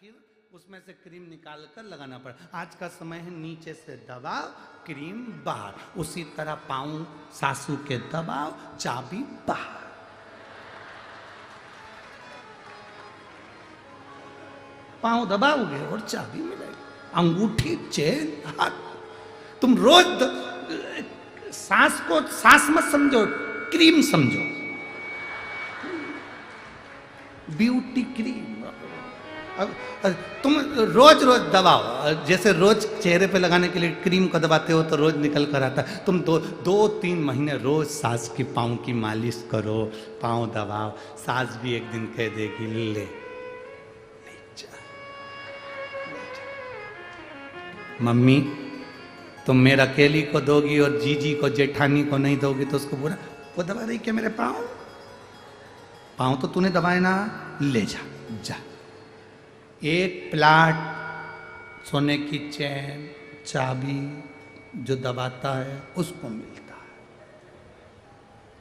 फिर उसमें से क्रीम निकाल कर लगाना पड़ा। आज का समय है नीचे से दबाव, क्रीम बाहर। उसी तरह पाँव सासू के दबाव, चाबी बाहर। पाँव दबाओगे और चाबी मिलेगी, अंगूठी, चेन, हाथ। तुम रोज सांस को सांस मत समझो, क्रीम समझो, ब्यूटी क्रीम। तुम रोज रोज दबाओ, जैसे रोज चेहरे पे लगाने के लिए क्रीम को दबाते हो तो रोज निकल कर आता। तुम 2-3 महीने रोज सास की पाँव की मालिश करो, पाँव दबाओ। सास भी एक दिन कह देगी ले मम्मी तुम मेरा अकेली को दोगी और जीजी को जेठानी को नहीं दोगी तो उसको बुरा, वो दबा रही क्या मेरे पाँव? पाँव तो तूने दबाए ना, ले जा जा। एक प्लाट सोने की चैन, चाबी जो दबाता है उसको मिलता है।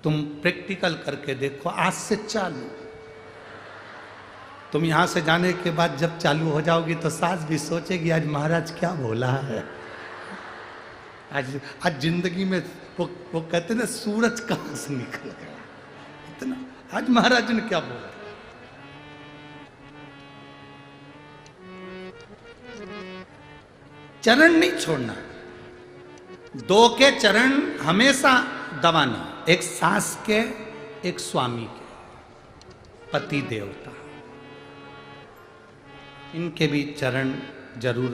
तुम प्रैक्टिकल करके देखो, आज से चालू। तुम यहां से जाने के बाद जब चालू हो जाओगी तो सास भी सोचेगी आज महाराज क्या बोला है। आज जिंदगी में वो कहते ना सूरज कहां से निकल गया इतना, आज महाराज ने क्या बोला। चरण नहीं छोड़ना, 2 के चरण हमेशा दबाना, एक सास के एक स्वामी के, पति देवता, इनके भी चरण जरूर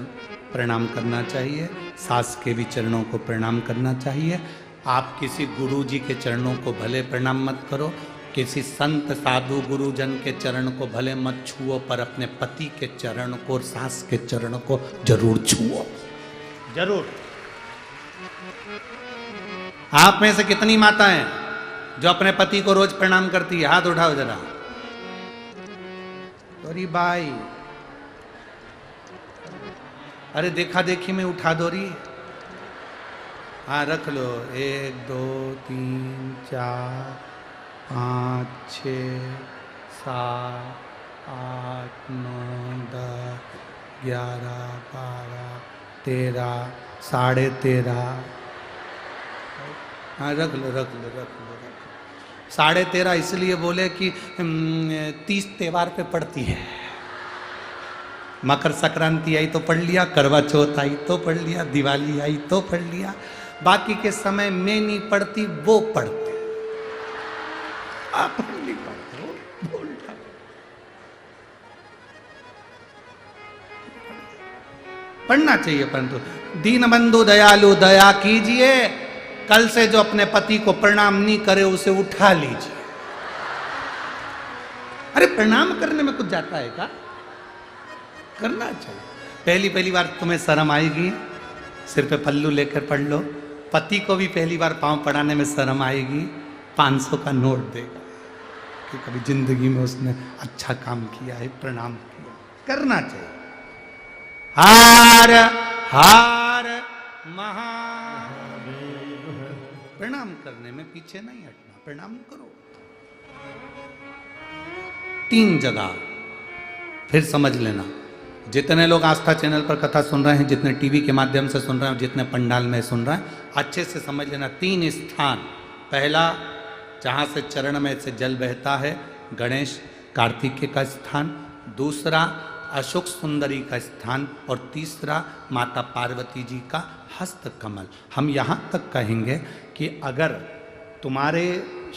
प्रणाम करना चाहिए। सास के भी चरणों को प्रणाम करना चाहिए। आप किसी गुरु जी के चरणों को भले प्रणाम मत करो, किसी संत साधु गुरुजन के चरण को भले मत छुओ, पर अपने पति के चरण को और सास के चरण को जरूर छुओ, जरूर। आप में से कितनी माताएं जो अपने पति को रोज प्रणाम करती है? हाथ उठाओ जरा। अरे भाई, अरे देखा देखी में उठा दो रही। हाँ रख लो, 1 2 3 4 5 6 7 8 9 10 11 12 13 13.5। हाँ रख लो रख लो रख लो। 13.5 इसलिए बोले कि 30 त्योहार पे पड़ती है। मकर संक्रांति आई तो पढ़ लिया, करवा चौथ आई तो पढ़ लिया, दिवाली आई तो पढ़ लिया, बाकी के समय में नहीं पढ़ती, वो पढ़ते। आप नहीं पढ़ते हो, बोलता। पढ़ना चाहिए, परंतु दीन बंधु दयालु दया कीजिए। कल से जो अपने पति को प्रणाम नहीं करे उसे उठा लीजिए। अरे प्रणाम करने में कुछ जाता है क्या? करना चाहिए। पहली बार तुम्हें शर्म आएगी, सिर पे पल्लू लेकर पढ़ लो। पति को भी पहली बार पांव पड़ाने में शर्म आएगी, 500 का नोट देगा कि कभी जिंदगी में उसने अच्छा काम किया है, प्रणाम किया। करना चाहिए। हार हार महादेव। प्रणाम करने में पीछे नहीं हटना, प्रणाम करो। 3 जगह फिर समझ लेना। जितने लोग आस्था चैनल पर कथा सुन रहे हैं, जितने टीवी के माध्यम से सुन रहे हैं, जितने पंडाल में सुन रहे हैं, अच्छे से समझ लेना। 3 स्थान। पहला जहाँ से चरण में से जल बहता है, गणेश कार्तिकेय का स्थान। दूसरा अशोक सुंदरी का स्थान। और तीसरा माता पार्वती जी का हस्त कमल। हम यहाँ तक कहेंगे कि अगर तुम्हारे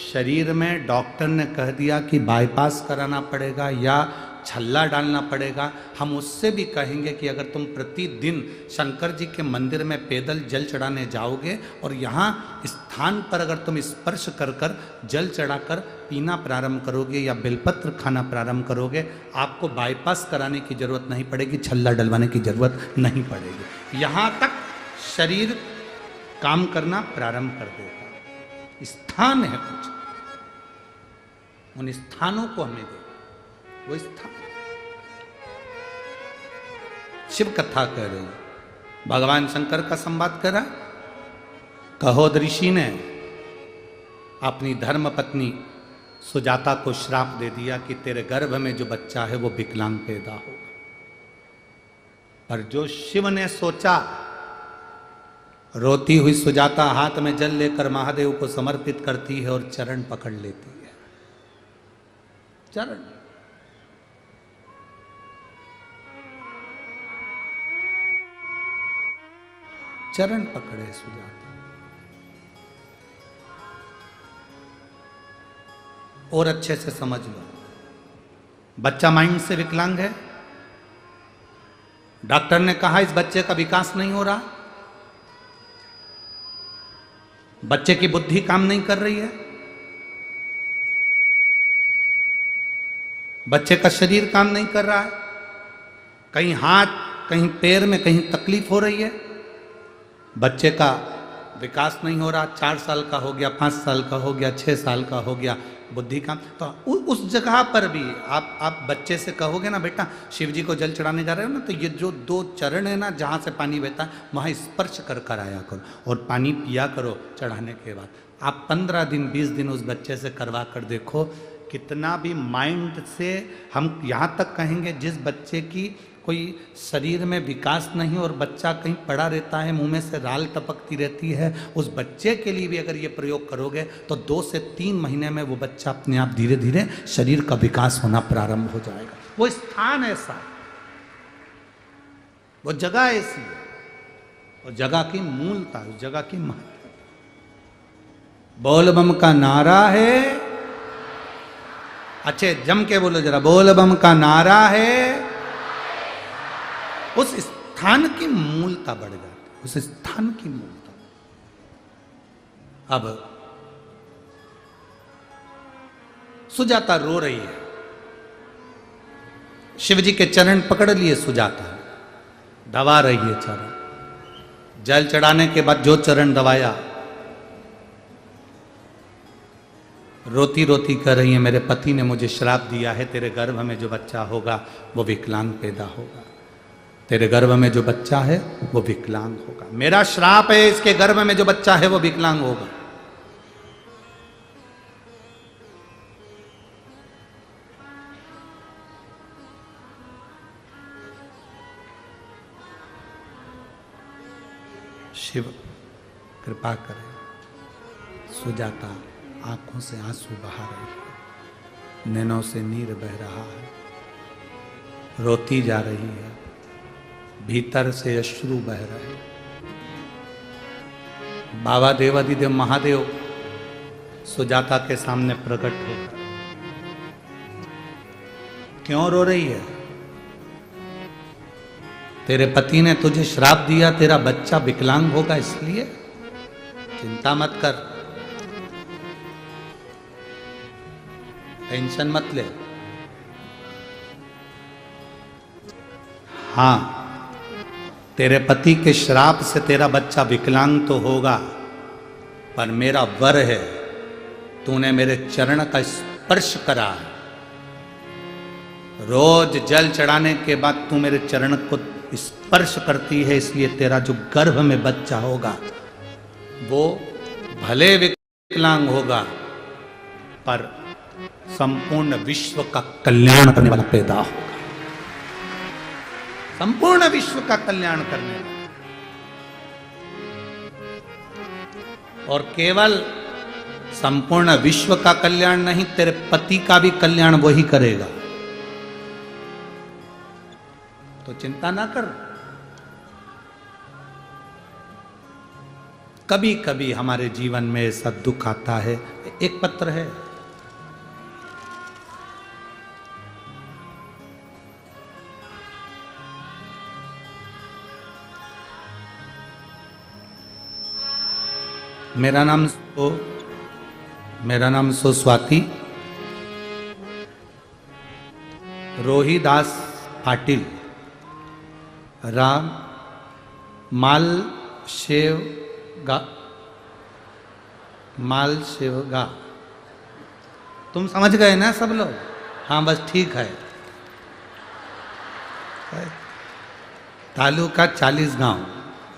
शरीर में डॉक्टर ने कह दिया कि बाईपास कराना पड़ेगा या छल्ला डालना पड़ेगा, हम उससे भी कहेंगे कि अगर तुम प्रतिदिन शंकर जी के मंदिर में पैदल जल चढ़ाने जाओगे और यहाँ स्थान पर अगर तुम स्पर्श कर कर जल चढ़ाकर पीना प्रारंभ करोगे या बेलपत्र खाना प्रारंभ करोगे, आपको बाईपास कराने की जरूरत नहीं पड़ेगी, छल्ला डलवाने की जरूरत नहीं पड़ेगी। यहाँ तक शरीर काम करना प्रारंभ कर देगा। स्थान है कुछ, उन स्थानों को हमें दे। वो स्थान शिव कथा कह रही, भगवान शंकर का संवाद करा। कहोद ऋषि ने अपनी धर्म पत्नी सुजाता को श्राप दे दिया कि तेरे गर्भ में जो बच्चा है वो विकलांग पैदा होगा। पर जो शिव ने सोचा, रोती हुई सुजाता हाथ में जल लेकर महादेव को समर्पित करती है और चरण पकड़ लेती है। चरण, चरण पकड़े सुजाता। और अच्छे से समझ लो, बच्चा माइंड से विकलांग है। डॉक्टर ने कहा इस बच्चे का विकास नहीं हो रहा, बच्चे की बुद्धि काम नहीं कर रही है, बच्चे का शरीर काम नहीं कर रहा है, कहीं हाथ कहीं पैर में कहीं तकलीफ हो रही है, बच्चे का विकास नहीं हो रहा। 4 साल का हो गया, 5 साल का हो गया, 6 साल का हो गया, बुद्धि काम। तो उस जगह पर भी आप बच्चे से कहोगे ना, बेटा शिव जी को जल चढ़ाने जा रहे हो ना, तो ये जो 2 चरण है ना जहाँ से पानी बहता है वहाँ स्पर्श कर कर आया करो और पानी पिया करो चढ़ाने के बाद। आप 15 दिन 20 दिन उस बच्चे से करवा कर देखो, कितना भी माइंड से हम यहाँ तक कहेंगे, जिस बच्चे की कोई शरीर में विकास नहीं और बच्चा कहीं पड़ा रहता है, मुंह में से राल टपकती रहती है, उस बच्चे के लिए भी अगर ये प्रयोग करोगे तो 2 से 3 महीने में वो बच्चा अपने आप धीरे धीरे शरीर का विकास होना प्रारंभ हो जाएगा। वो स्थान ऐसा, वो जगह ऐसी है, वो जगह की मूलता, उस जगह की महत्व। बोल बम का नारा है, अच्छे जम के बोलो जरा, बोल बम का नारा है। उस स्थान की मूलता बढ़ जाती, उस स्थान की मूलता। अब सुजाता रो रही है, शिव जी के चरण पकड़ लिए सुजाता, दबा रही है चरण। जल चढ़ाने के बाद जो चरण दबाया, रोती रोती कह रही है, मेरे पति ने मुझे श्राप दिया है, तेरे गर्भ में जो बच्चा होगा वो विकलांग पैदा होगा, तेरे गर्भ में जो बच्चा है वो विकलांग होगा, मेरा श्राप है, इसके गर्भ में जो बच्चा है वो विकलांग होगा। शिव कृपा करे। सुजाता आंखों से आंसू बहा रही है, नैनों से नीर बह रहा है, रोती जा रही है, भीतर से अश्रु बह रहे। बाबा देवादिदेव महादेव सुजाता के सामने प्रकट होकर, क्यों रो रही है? तेरे पति ने तुझे श्राप दिया, तेरा बच्चा विकलांग होगा, इसलिए चिंता मत कर, टेंशन मत ले। हाँ, तेरे पति के श्राप से तेरा बच्चा विकलांग तो होगा, पर मेरा वर है, तूने मेरे चरण का स्पर्श करा है, रोज जल चढ़ाने के बाद तू मेरे चरण को स्पर्श करती है, इसलिए तेरा जो गर्भ में बच्चा होगा वो भले विकलांग होगा पर संपूर्ण विश्व का कल्याण करने वाला पैदा होगा, संपूर्ण विश्व का कल्याण करने वाला। और केवल संपूर्ण विश्व का कल्याण नहीं, तेरे पति का भी कल्याण वही करेगा, तो चिंता ना कर। कभी कभी हमारे जीवन में ऐसा दुख आता है। एक पत्र है, मेरा नाम सो स्वाति रोहिदास पाटिल, राम माल शेवगा। तुम समझ गए ना सब लोग? हाँ बस ठीक है। तालुका 40 गांव,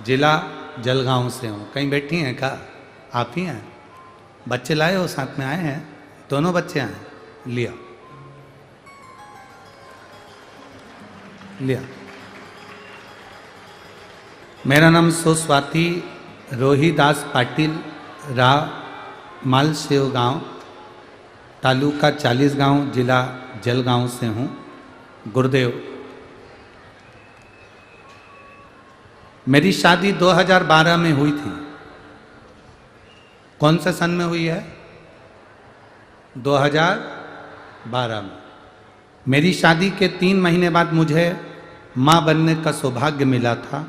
जिला जलगांव से हूँ। कहीं बैठी हैं क्या? आप ही हैं? बच्चे लाए हो, साथ में आए हैं? दोनों बच्चे आए? लिया लिया। मेरा नाम सुस्वाति रोहिदास पाटिल, रा मालसेव गांव, तालुका 40 गांव, जिला जलगांव से हूँ। गुरुदेव, मेरी शादी 2012 में हुई थी। कौन से सन में हुई है? 2012 में। मेरी शादी के 3 महीने बाद मुझे माँ बनने का सौभाग्य मिला था,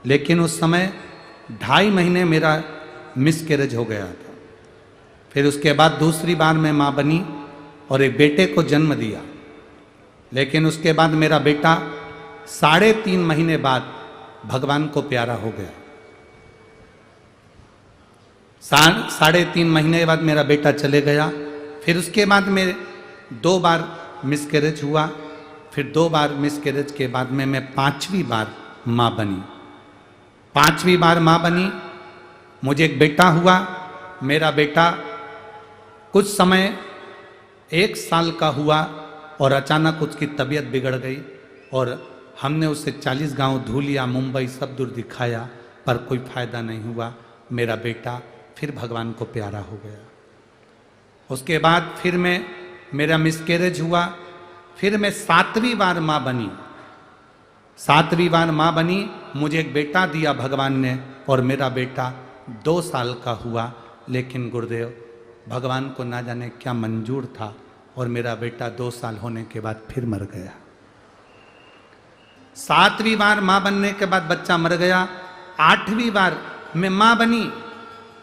लेकिन उस समय 2.5 महीने मेरा मिसकैरेज हो गया था। फिर उसके बाद दूसरी बार मैं माँ बनी और एक बेटे को जन्म दिया, लेकिन उसके बाद मेरा बेटा 3.5 महीने बाद भगवान को प्यारा हो गया। 3.5 महीने बाद मेरा बेटा चले गया। फिर उसके बाद मेरे 2 बार मिसकैरेज हुआ। फिर 2 बार मिसकैरेज के बाद में मैं 5वीं बार माँ बनी। 5वीं बार माँ बनी, मुझे एक बेटा हुआ। मेरा बेटा कुछ समय 1 साल का हुआ और अचानक उसकी तबीयत बिगड़ गई और हमने उसे 40 गांव धूलिया, मुंबई सब दूर दिखाया, पर कोई फायदा नहीं हुआ। मेरा बेटा फिर भगवान को प्यारा हो गया। उसके बाद फिर मेरा मिसकैरेज हुआ। फिर मैं 7वीं बार माँ बनी। 7वीं बार माँ बनी, मुझे एक बेटा दिया भगवान ने और मेरा बेटा 2 साल का हुआ। लेकिन गुरुदेव, भगवान को ना जाने क्या मंजूर था और मेरा बेटा 2 साल होने के बाद फिर मर गया। 7वीं बार माँ बनने के बाद बच्चा मर गया। 8वीं बार मैं माँ बनी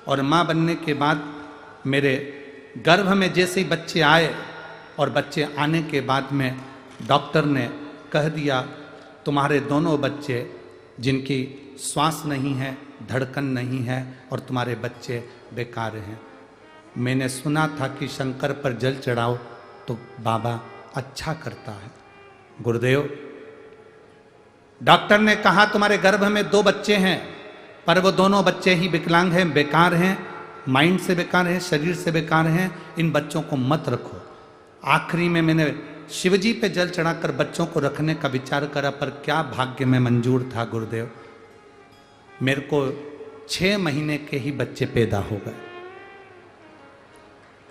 और माँ बनने के बाद मेरे गर्भ में जैसे ही बच्चे आए और बच्चे आने के बाद में डॉक्टर ने कह दिया, तुम्हारे दोनों बच्चे जिनकी श्वास नहीं है, धड़कन नहीं है और तुम्हारे बच्चे बेकार हैं। मैंने सुना था कि शंकर पर जल चढ़ाओ तो बाबा अच्छा करता है। गुरुदेव, डॉक्टर ने कहा तुम्हारे गर्भ में 2 बच्चे हैं, पर वो दोनों बच्चे ही विकलांग हैं, बेकार हैं, माइंड से बेकार हैं, शरीर से बेकार हैं, इन बच्चों को मत रखो। आखिरी में मैंने शिवजी पे जल चढ़ाकर बच्चों को रखने का विचार करा, पर क्या भाग्य में मंजूर था गुरुदेव, मेरे को 6 महीने के ही बच्चे पैदा हो गए।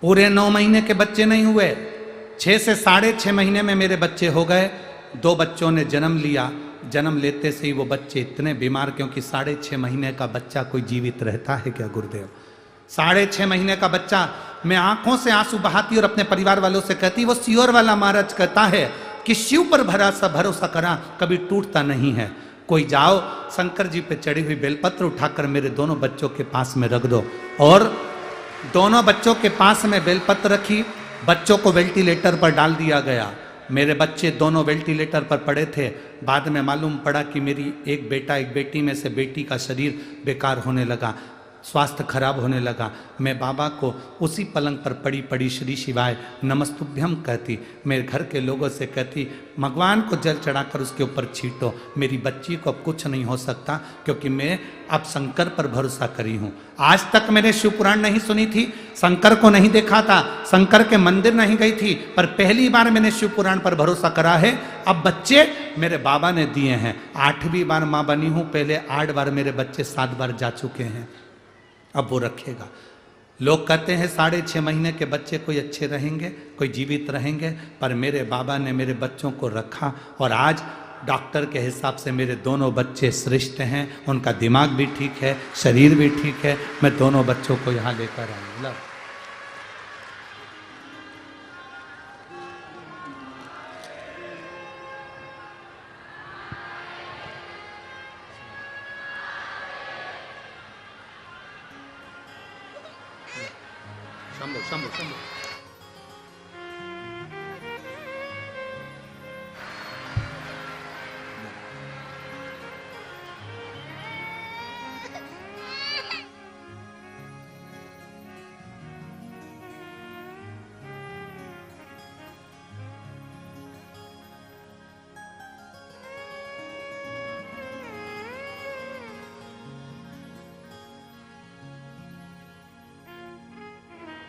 पूरे 9 महीने के बच्चे नहीं हुए, 6 से 6.5 महीने में मेरे बच्चे हो गए। 2 बच्चों ने जन्म लिया। जन्म लेते से ही वो बच्चे इतने बीमार, क्योंकि 6.5 महीने का बच्चा कोई जीवित रहता है क्या गुरुदेव? 6.5 महीने का बच्चा, मैं आंखों से आंसू बहाती और अपने परिवार वालों से कहती, वो सियोर वाला महाराज कहता है कि शिव पर भरोसा करा कभी टूटता नहीं है। कोई जाओ, शंकर जी पे चढ़ी हुई बेलपत्र उठाकर मेरे दोनों बच्चों के पास में रख दो। और दोनों बच्चों के पास में बेलपत्र रखी, बच्चों को वेंटिलेटर पर डाल दिया गया। मेरे बच्चे दोनों वेंटिलेटर पर पड़े थे। बाद में मालूम पड़ा कि मेरी एक बेटा एक बेटी में से बेटी का शरीर बेकार होने लगा, स्वास्थ्य खराब होने लगा। मैं बाबा को उसी पलंग पर पड़ी पड़ी श्री शिवाय नमस्तुभ्यम कहती, मेरे घर के लोगों से कहती, भगवान को जल चढ़ाकर उसके ऊपर छींटो, मेरी बच्ची को अब कुछ नहीं हो सकता, क्योंकि मैं अब शंकर पर भरोसा करी हूँ। आज तक मैंने शिव पुराण नहीं सुनी थी, शंकर को नहीं देखा था, शंकर के मंदिर नहीं गई थी, पर पहली बार मैंने शिव पुराण पर भरोसा करा है। अब बच्चे मेरे बाबा ने दिए हैं। 8वीं बार माँ बनी हूँ, पहले 8 बार मेरे बच्चे 7 बार जा चुके हैं, अब वो रखेगा। लोग कहते हैं 6.5 महीने के बच्चे कोई अच्छे रहेंगे, कोई जीवित रहेंगे, पर मेरे बाबा ने मेरे बच्चों को रखा और आज डॉक्टर के हिसाब से मेरे दोनों बच्चे श्रेष्ठ हैं। उनका दिमाग भी ठीक है, शरीर भी ठीक है। मैं दोनों बच्चों को यहाँ लेकर आई। लव शंभो शंभो शंभो।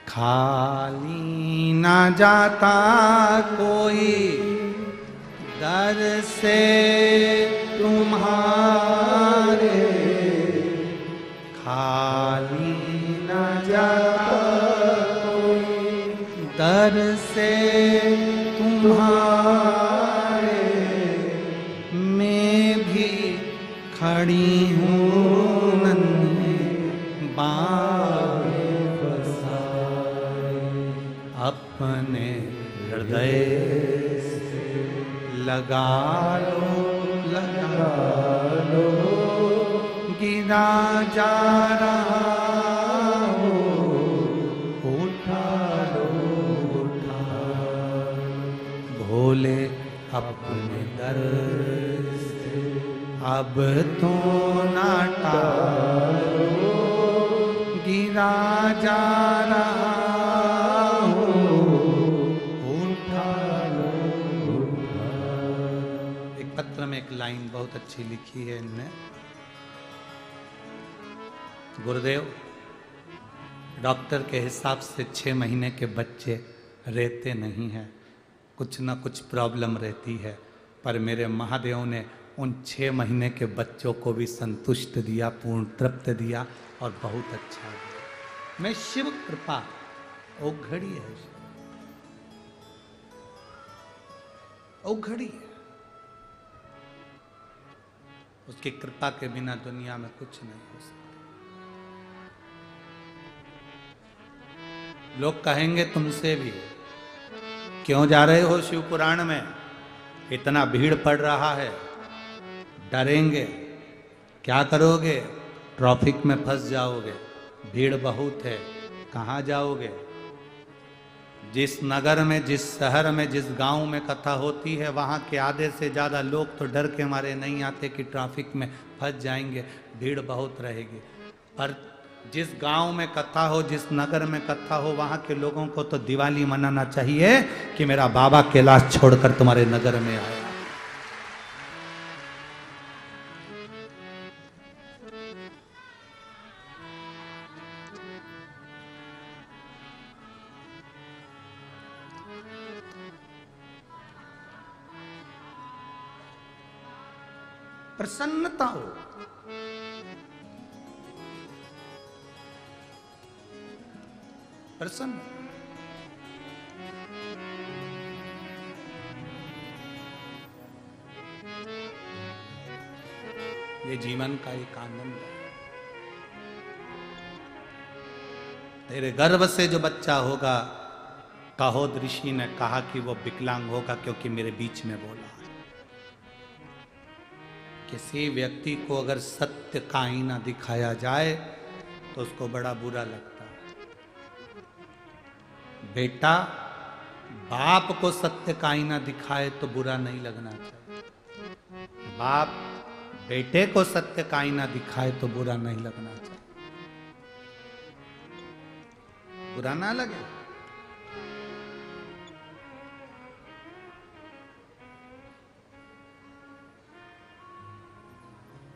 खाली ना जाता कोई दर से तुम्हारे खाली न जाता कोई, दर से तुम्हारे मैं भी खड़ी हूँ नन्हे बाएं बसाए, अपने हृदय से लगा लो, गिरा जा रहा हो, उठा लो, भोले अपने दर से अब तो ना टालो, गिरा जा रहा हो, उठा लो। एक पत्र में एक लाइन बहुत अच्छी लिखी है इनने। गुरुदेव, डॉक्टर के हिसाब से 6 महीने के बच्चे रहते नहीं हैं, कुछ ना कुछ प्रॉब्लम रहती है, पर मेरे महादेव ने उन 6 महीने के बच्चों को भी संतुष्ट दिया, पूर्ण तृप्त दिया और बहुत अच्छा दिया। मैं शिव कृपा औघड़ी है, औघड़ी है, उसकी कृपा के बिना दुनिया में कुछ नहीं हो सकता। लोग कहेंगे तुमसे भी, क्यों जा रहे हो शिव पुराण में, इतना भीड़ पड़ रहा है, डरेंगे, क्या करोगे, ट्रैफिक में फंस जाओगे, भीड़ बहुत है, कहाँ जाओगे। जिस नगर में, जिस शहर में, जिस गांव में कथा होती है, वहाँ के आधे से ज़्यादा लोग तो डर के मारे नहीं आते कि ट्रैफिक में फंस जाएंगे, भीड़ बहुत रहेगी। पर जिस गांव में कथा हो, जिस नगर में कथा हो, वहाँ के लोगों को तो दिवाली मनाना चाहिए कि मेरा बाबा कैलाश छोड़कर तुम्हारे नगर में आया। प्रसन्नता हो, प्रसन्न। ये जीवन का एक आनंद है। तेरे गर्भ से जो बच्चा होगा, कहोद ऋषि ने कहा कि वो विकलांग होगा क्योंकि मेरे बीच में बोला है। किसी व्यक्ति को अगर सत्य का आईना दिखाया जाए तो उसको बड़ा बुरा लगता है। बेटा बाप को सत्य का आईना दिखाए तो बुरा नहीं लगना चाहिए, बाप बेटे को सत्य का आईना दिखाए तो बुरा नहीं लगना चाहिए, बुरा ना लगे।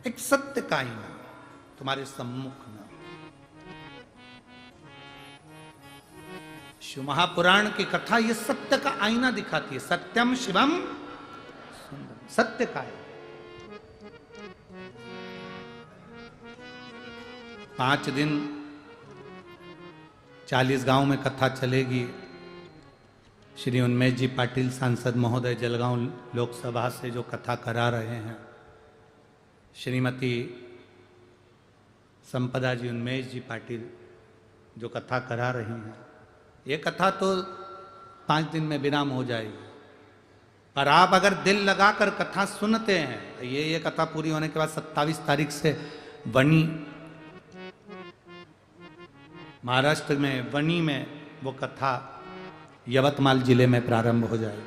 एक सत्य का आईना तुम्हारे सम्मुख में। शिव महापुराण की कथा ये सत्य का आईना दिखाती है। सत्यम शिवम सुंदरम, सत्य का आईना। 5 दिन 40 गांव में कथा चलेगी। श्री उन्मेष जी पाटिल सांसद महोदय जलगांव लोकसभा से जो कथा करा रहे हैं, श्रीमती संपदा जी उन्मेष जी पाटिल जो कथा करा रही हैं, ये कथा तो 5 दिन में विराम हो जाएगी, पर आप अगर दिल लगाकर कथा सुनते हैं, ये कथा पूरी होने के बाद 27 तारीख से वनी, महाराष्ट्र में वनी में वो कथा यवतमाल जिले में प्रारंभ हो जाएगी।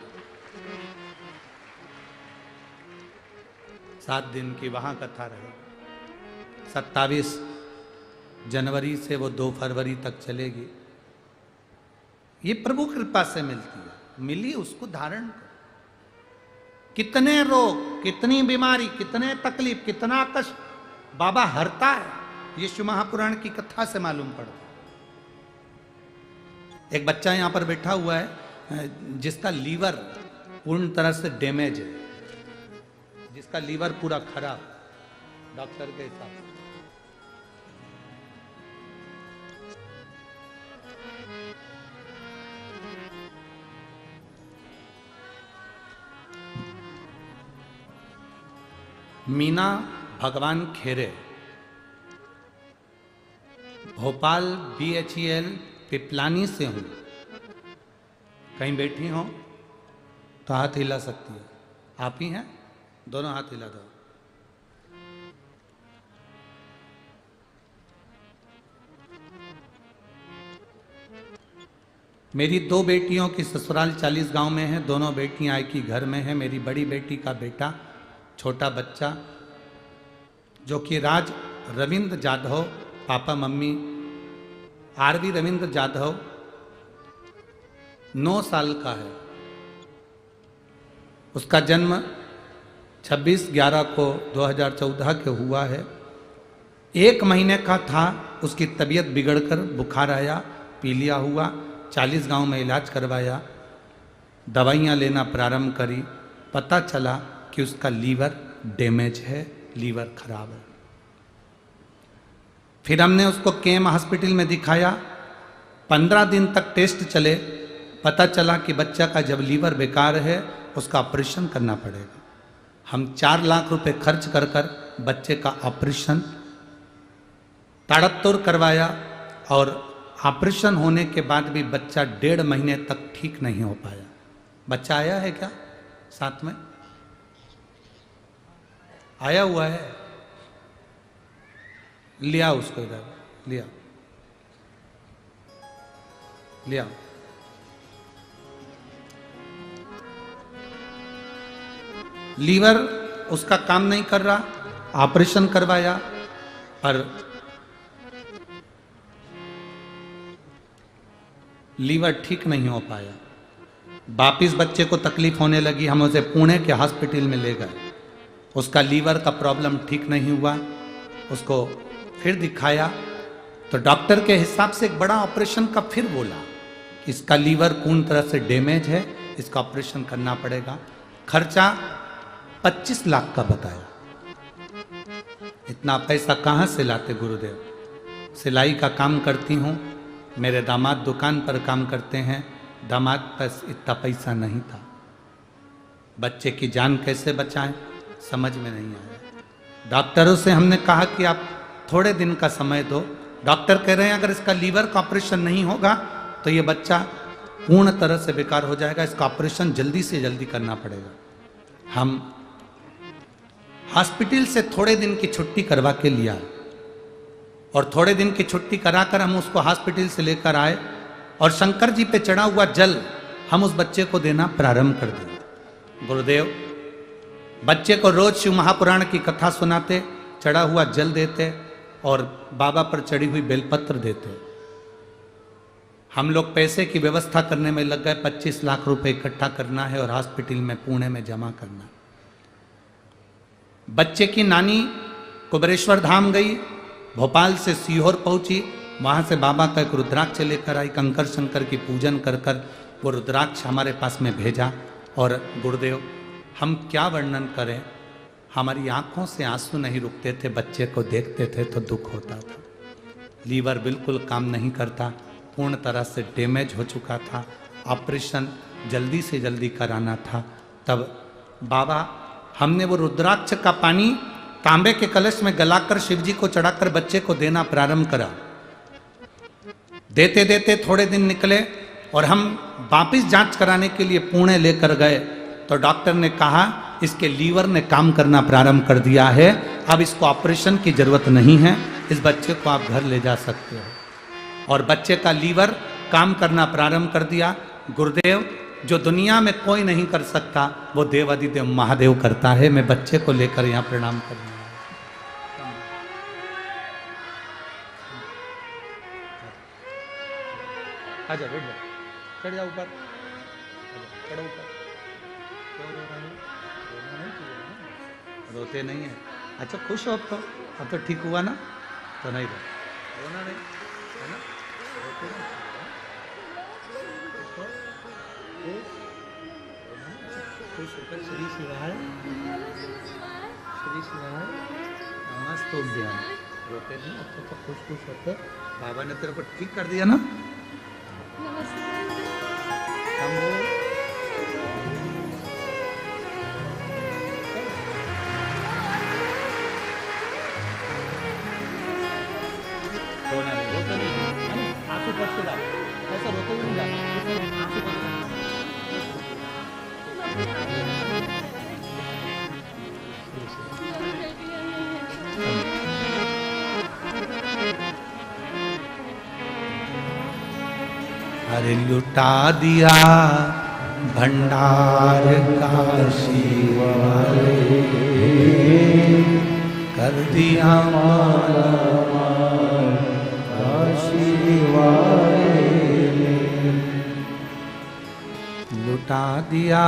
7 दिन की वहां कथा रहेगी। 27 जनवरी से वो 2 फरवरी तक चलेगी। ये प्रभु कृपा से मिलती है, मिली उसको धारण करो। कितने रोग, कितनी बीमारी, कितने तकलीफ, कितना कष्ट बाबा हरता है, ये शिव महापुराण की कथा से मालूम पड़ता है। एक बच्चा यहां पर बैठा हुआ है जिसका लीवर पूर्ण तरह से डैमेज है, जिसका लीवर पूरा खराब डॉक्टर के हिसाब से। मीना भगवान खेरे, भोपाल BHEL पिपलानी से हूं। कहीं बैठी हो तो हाथ हिला सकती है। आप ही हैं? दोनों हाथ हिला दो। मेरी 2 बेटियों की ससुराल 40 गांव में है। दोनों बेटियां एक ही घर में है। मेरी बड़ी बेटी का बेटा छोटा बच्चा जो कि राज Ravindra Jadhav, papa mummy RV Ravindra Jadhav, 9 साल का है। उसका जन्म 26/11 को 2014 के हुआ है। 1 महीने का था, उसकी तबीयत बिगड़कर बुखार आया, पीलिया हुआ, 40 गांव में इलाज करवाया, दवाइयाँ लेना प्रारंभ करी। पता चला कि उसका लीवर डैमेज है, लीवर खराब है। फिर हमने उसको KM हॉस्पिटल में दिखाया। 15 दिन तक टेस्ट चले। पता चला कि बच्चा का जब लीवर बेकार है उसका ऑपरेशन करना पड़ेगा। हम 4 लाख रुपए खर्च कर बच्चे का ऑपरेशन ताड़तोड़ करवाया और ऑपरेशन होने के बाद भी बच्चा 1.5 महीने तक ठीक नहीं हो पाया। बच्चा आया है क्या साथ में? आया हुआ है? लिया उसको इधर, लिया लिया। लीवर उसका काम नहीं कर रहा, ऑपरेशन करवाया पर लीवर ठीक नहीं हो पाया। वापिस बच्चे को तकलीफ होने लगी। हम उसे पुणे के हॉस्पिटल में ले गए। उसका लीवर का प्रॉब्लम ठीक नहीं हुआ। उसको फिर दिखाया तो डॉक्टर के हिसाब से एक बड़ा ऑपरेशन का फिर बोला कि इसका लीवर पूर्ण तरह से डैमेज है, इसका ऑपरेशन करना पड़ेगा। खर्चा 25 लाख का बताया। इतना पैसा कहाँ से लाते गुरुदेव? सिलाई का काम करती हूँ, मेरे दामाद दुकान पर काम करते हैं, दामाद पास इतना पैसा नहीं था। बच्चे की जान कैसे बचाएं समझ में नहीं आया। डॉक्टरों से हमने कहा कि आप थोड़े दिन का समय दो। डॉक्टर कह रहे हैं अगर इसका लीवर का ऑपरेशन नहीं होगा तो ये बच्चा पूर्ण तरह से बेकार हो जाएगा, इसका ऑपरेशन जल्दी से जल्दी करना पड़ेगा। हम हॉस्पिटल से थोड़े दिन की छुट्टी करवा के लिया और थोड़े दिन की छुट्टी कराकर हम उसको हॉस्पिटल से लेकर आए और शंकर जी पे चढ़ा हुआ जल हम उस बच्चे को देना प्रारंभ कर दिया। गुरुदेव बच्चे को रोज शिव महापुराण की कथा सुनाते, चढ़ा हुआ जल देते और बाबा पर चढ़ी हुई बेलपत्र देते। हम लोग पैसे की व्यवस्था करने में लग गए। 25 लाख रुपए इकट्ठा करना है और हॉस्पिटल में पुणे में जमा करना। बच्चे की नानी कुबेरेश्वर धाम गई, भोपाल से सीहोर पहुंची, वहां से बाबा का एक रुद्राक्ष लेकर आई। कंकर शंकर की पूजन कर वो रुद्राक्ष हमारे पास में भेजा। और गुरुदेव हम क्या वर्णन करें, हमारी आंखों से आंसू नहीं रुकते थे। बच्चे को देखते थे तो दुख होता था। लीवर बिल्कुल काम नहीं करता, पूर्ण तरह से डैमेज हो चुका था, ऑपरेशन जल्दी से जल्दी कराना था। तब बाबा हमने वो रुद्राक्ष का पानी तांबे के कलश में गलाकर शिव जी को चढ़ाकर बच्चे को देना प्रारंभ करा। देते देते थोड़े दिन निकले और हम वापिस जांच कराने के लिए पुणे लेकर गए तो डॉक्टर ने कहा इसके लीवर ने काम करना प्रारंभ कर दिया है, अब इसको ऑपरेशन की जरूरत नहीं है, इस बच्चे को आप घर ले जा सकते हो। और बच्चे का लीवर काम करना प्रारंभ कर दिया। गुरुदेव जो दुनिया में कोई नहीं कर सकता वो देवादिदेव महादेव करता है। मैं बच्चे को लेकर यहाँ प्रणाम करूँगा। आजा बैठ जा, चढ़ जा ऊपर, चढ़ो ऊपर। रोते नहीं है? अच्छा खुश हो अब तो ठीक हुआ ना, तो नहीं रोना नहीं है ना, रोते नहीं। खुश होकर श्री शिवाय तो दिया ना, रोते नहीं, अब तो खुश खुश होते। बाबा ने तेरे को ठीक कर दिया ना। हम वो रोना नहीं, रोते नहीं, आंसू पोंछ के जाओ, ऐसा रोते हुए नहीं जाना, आंसू पोंछ के। अरे लुटा दिया भंडार काशी वाले, कर दिया माला काशी वाले, लुटा दिया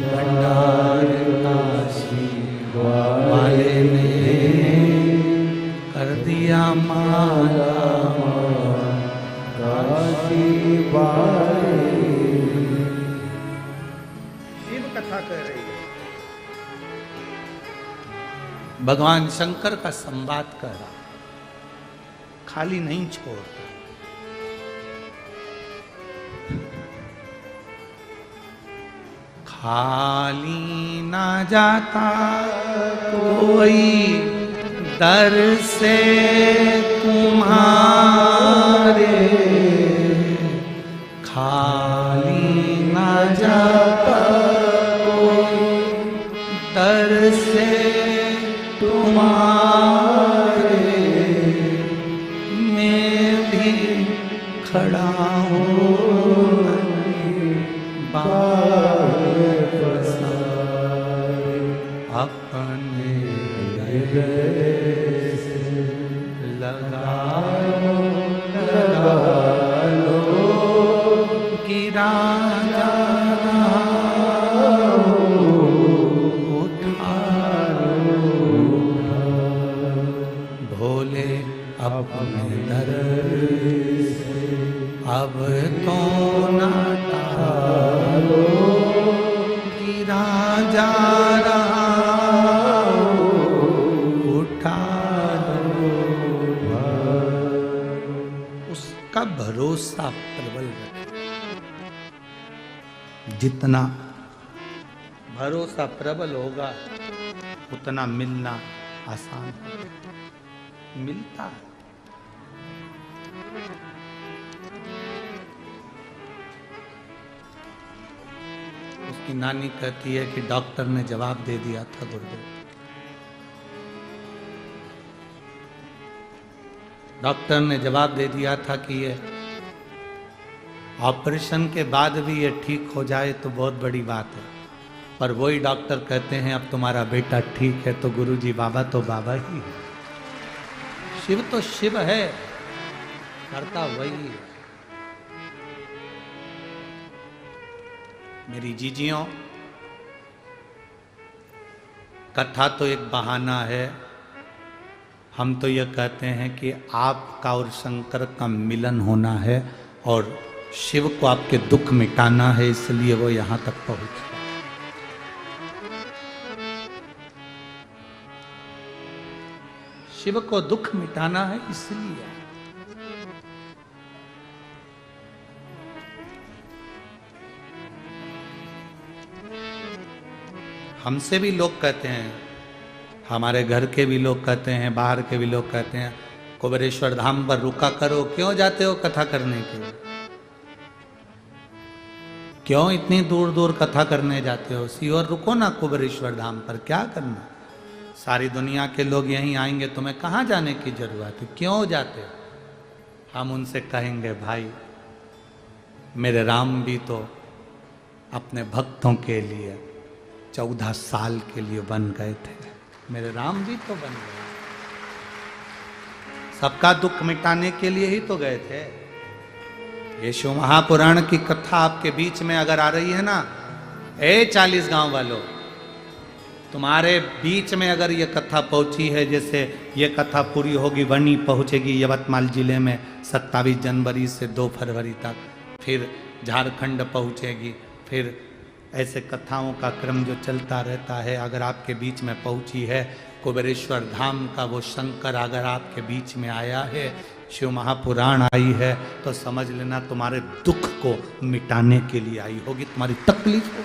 भंडार काशी वाले ने, कर दिया माला शिव कथा कर रही है, भगवान शंकर का संवाद कर रहा, खाली नहीं छोड़ता। खाली ना जाता कोई दर से तुम्हारे, खाली ना जाता कोई दर से तुम्हारे, मैं भी खड़ा हूँ अपने लगा लो, गिरा जा उठा भोले अपने दर से, अब तो ना टालो, गिरा जा रहा उठा लो। उसका भरोसा प्रबल रखे, जितना भरोसा प्रबल होगा उतना मिलना आसान होगा, मिलता है। उसकी नानी कहती है कि डॉक्टर ने जवाब दे दिया था गुरुदेव, डॉक्टर ने जवाब दे दिया था कि ये ऑपरेशन के बाद भी ये ठीक हो जाए तो बहुत बड़ी बात है, पर वही डॉक्टर कहते हैं अब तुम्हारा बेटा ठीक है, तो गुरुजी बाबा तो बाबा ही है, शिव तो शिव है, करता वही है। मेरी जीजियों, कथा तो एक बहाना है, हम तो यह कहते हैं कि आपका और शंकर का मिलन होना है और शिव को आपके दुख मिटाना है, इसलिए वो यहां तक पहुंचे। शिव को दुख मिटाना है इसलिए। हमसे भी लोग कहते हैं, हमारे घर के भी लोग कहते हैं, बाहर के भी लोग कहते हैं, कुबेरेश्वर धाम पर रुका करो, क्यों जाते हो कथा करने के लिए, क्यों इतनी दूर दूर कथा करने जाते हो, सीहोर रुको ना कुबेरेश्वर धाम पर, क्या करना, सारी दुनिया के लोग यहीं आएंगे, तुम्हें कहाँ जाने की जरूरत है, क्यों जाते हो। हम उनसे कहेंगे भाई मेरे राम भी तो अपने भक्तों के लिए 14 साल के लिए बन गए थे, मेरे राम भी तो बन गए, सबका दुख मिटाने के लिए ही तो गए थे। ये शिव महापुराण की कथा आपके बीच में अगर आ रही है ना, 40 गांव वालों, तुम्हारे बीच में अगर ये कथा पहुंची है, जैसे ये कथा पूरी होगी वनी पहुंचेगी यवतमाल जिले में 27 जनवरी से 2 फरवरी तक, फिर झारखंड पहुंचेगी, फिर ऐसे कथाओं का क्रम जो चलता रहता है, अगर आपके बीच में पहुंची है कुबेरेश्वर धाम का वो शंकर, अगर आपके बीच में आया है, शिव महापुराण आई है, तो समझ लेना तुम्हारे दुख को मिटाने के लिए आई होगी, तुम्हारी तकलीफ को।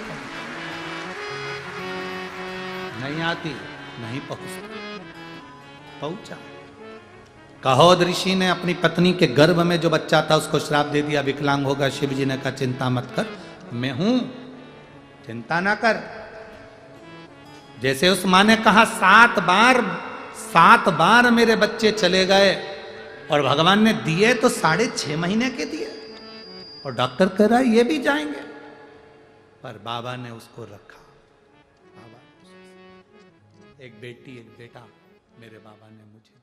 नहीं आती, नहीं पहुंचती, पहुंचा। कहोद ऋषि ने अपनी पत्नी के गर्भ में जो बच्चा था उसको श्राप दे दिया, विकलांग होगा। शिव जी ने कहा चिंता मत कर, मैं हूं, चिंता ना कर। जैसे उस मां ने कहा 7 बार मेरे बच्चे चले गए, और भगवान ने दिए तो 6.5 महीने के दिए, और डॉक्टर कह रहा है ये भी जाएंगे, पर बाबा ने उसको रखा। बाबा, एक बेटी एक बेटा मेरे बाबा ने मुझे